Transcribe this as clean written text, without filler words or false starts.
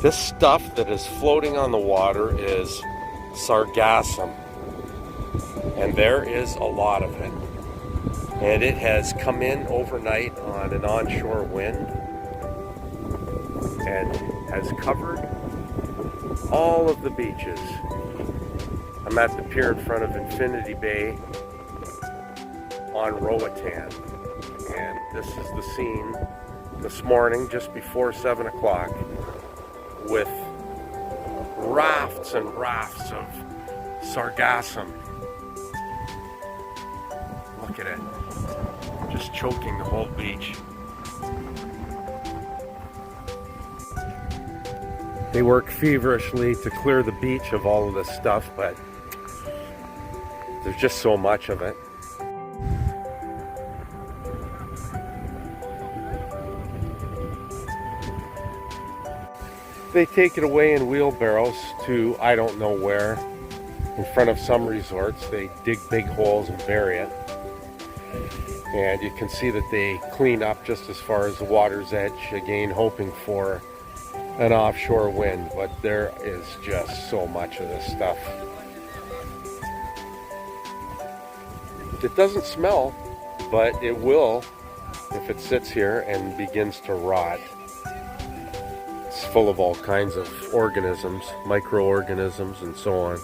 This stuff that is floating on the water is Sargassum, and there is a lot of it. And it has come in overnight on an onshore wind and has covered all of the beaches. I'm at the pier in front of Infinity Bay on Roatan, and this is the scene this morning just before 7 o'clock with rafts and rafts of Sargassum. Look at it, just choking the whole beach. They work feverishly to clear the beach of all of this stuff, but there's just so much of it. They take it away in wheelbarrows to I don't know where. In front of some resorts, they dig big holes and bury it. And you can see that they clean up just as far as the water's edge, again hoping for an offshore wind, but there is just so much of this stuff. It doesn't smell, but it will if it sits here and begins to rot. It's full of all kinds of organisms, microorganisms, and so on.